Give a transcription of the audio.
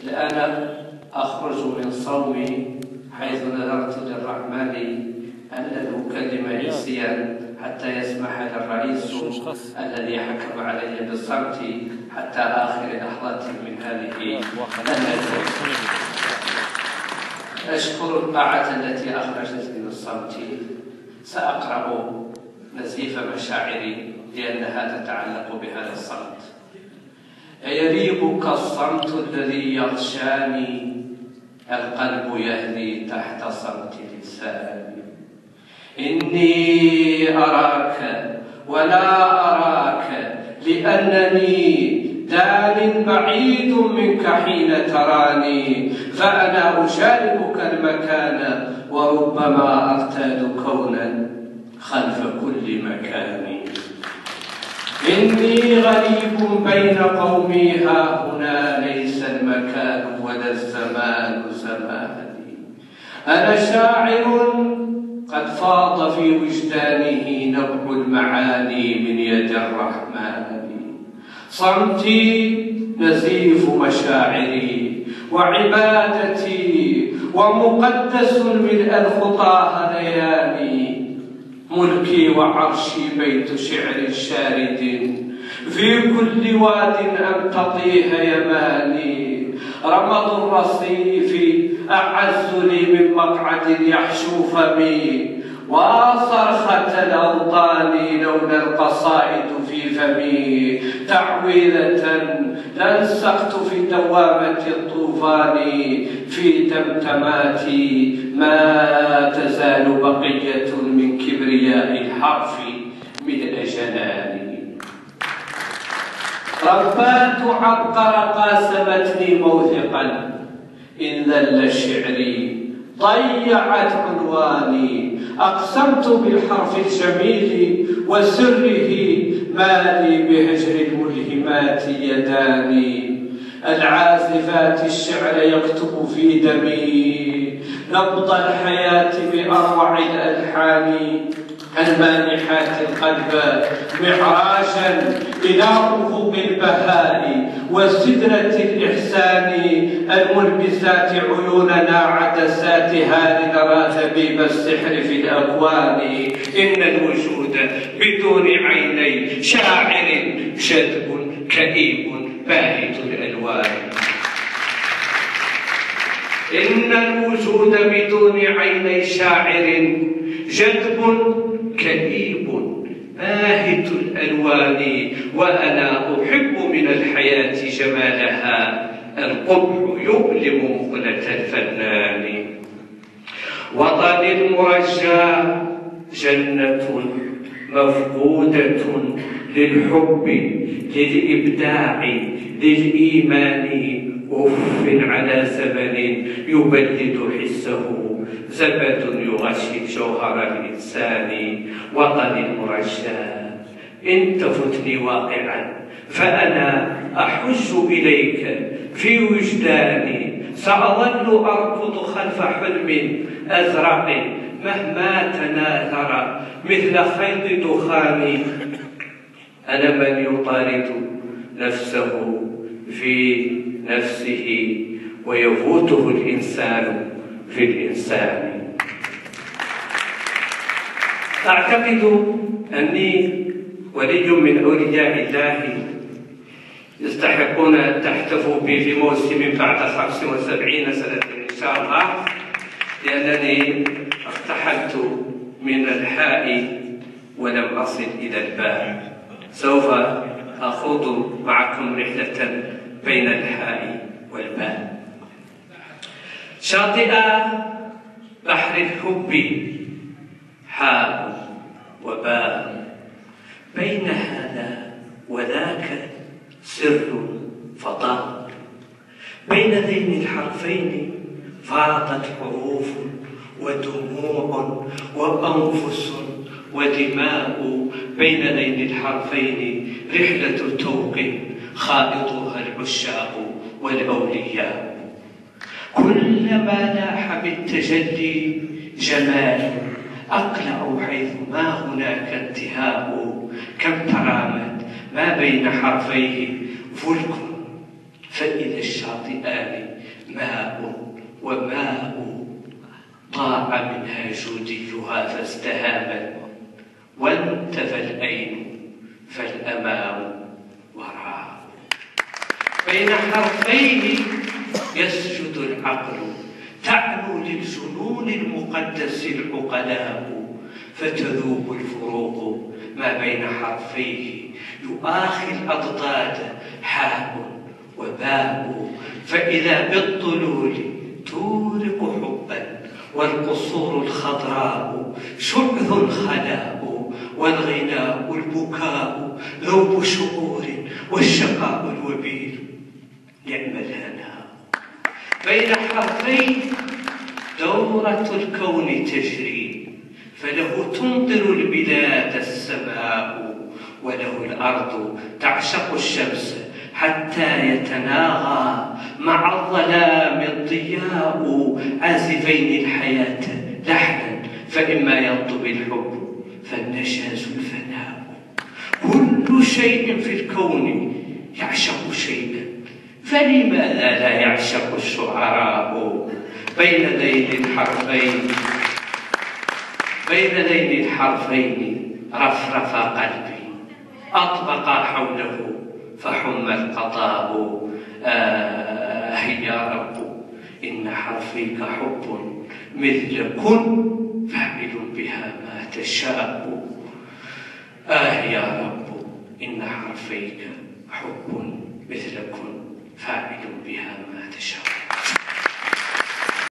الآن أخرج من صومي حيث نذرت للرحمن أن أكلم عيسيا حتى يسمح للرئيس الذي حكم علي بالصمت حتى آخر لحظة من هذه الندوة. أشكر الطاعة التي أخرجتني من الصمت. سأقرأ نزيف مشاعري لأنها تتعلق بهذا الصمت. يريبك الصمت الذي يغشاني، القلب يهدي تحت صمت لساني. إني أراك ولا أراك لأنني دار بعيد منك حين تراني، فأنا أشاركك المكان وربما أرتاد كونا خلف كل مكان. إني غريب بين قومي هاهنا، ليس المكان ولا الزمان زماني. أنا شاعر قد فاض في وجدانه نبع المعاني من يد الرحمن. صمتي نزيف مشاعري وعبادتي، ومقدس ملء الخطى هذياني. ملكي وعرشي بيت شعر شارد، في كل واد أمتطيه يماني. رمض الرصيف أعز لي من مقعد يحشو فمي، وصرخة الأوطان لولا القصائد في فمي. تعويذة لنسقت في دوامة الطوفان، في تمتماتي ما تزال بقية من كبرياء الحرف ملء جناني. ربات عبقر قاسمتني موثقا، إن ذل شعري ضيعت عنواني. أقسمت بالحرف الجميل وسره، ما لي بهجر الملهمات يداني. العازفات الشعر يكتب في دمي، نبض الحياة بأروع الألحان. المانحات القلب معراجا إلى أفق البهاء وسدرة الإحسان. الملبسات عيوننا عدساتها لنرى ذبيب السحر في الأكوان. إن الوجود بدون عيني شاعر جذب كئيب باهت الألوان. إن الوجود بدون عيني شاعر جذب كئيب باهت الألوان. وأنا أحب من الحياة جمالها، القبح يؤلم مقلة الفنان. وطني المرجى جنة مفقودة للحب للإبداع للإيمان. أف على زمن يبدد حسه، زبد يغشي جوهر الإنسان. وطني المرجى إن تفتني واقعا فأنا أحج إليك في وجداني. سأظل أركض خلف حلم أزرق مهما تناثر مثل خيط دخان. أنا من يطارد نفسه في نفسه ويفوته الإنسان في الإنسان. أعتقد أني ولي من أولياء الله يستحقون أن تحتفوا بي في موسم بعد 75 سنة إن شاء الله، لأنني ارتحلت من الحاء ولم أصل إلى الباء. سوف أخوض معكم رحلة بين الحاء والباء. شاطئ بحر الحب حاء وباء، بين هذا وذاك سر فضاء. بين ذين الحرفين فاضت حروف ودموع وأنفس ودماء. بين ذين الحرفين رحلة توق خائضها العشاق والأولياء. كلما لاح بالتجلي جمال أقلع حيث ما هناك انتهاء. كم ترامت ما بين حرفيه فلك، فإذا الشاطئان وماء ضاع منها جوديها فازدهامت، وانتفى الأين فالأمام وراء. بين حرفين يسجد العقل، تعلو للجنون المقدس العقلاء، فتذوب الفروق ما بين حرفيه، يؤاخي الأضداد حاء وباء. فإذا بالطلول تورق حبا، والقصور الخضراء شعث خلاء، والغناء البكاء ذوب شعور، والشقاء الوبيل نعم الهناء. بين حرفين دورة الكون تجري، فله تمطر البلاد السماء، وله الأرض تعشق الشمس حتى يتناغى مع الظلام الضياء. عازفين الحياة لحنا، فإما ينطب الحب فالنشاز الفناء. كل شيء في الكون يعشق شيئا، فلماذا لا يعشق الشعراء؟ بين ذين الحرفين رفرف قلبي، أطبق حوله فحم القضاء. يا رب إن حرفيك حب مثل كن، فاعل بها ما تشاء. يا رب إن حرفيك حب مثل كن، فاعل بها ما تشاء.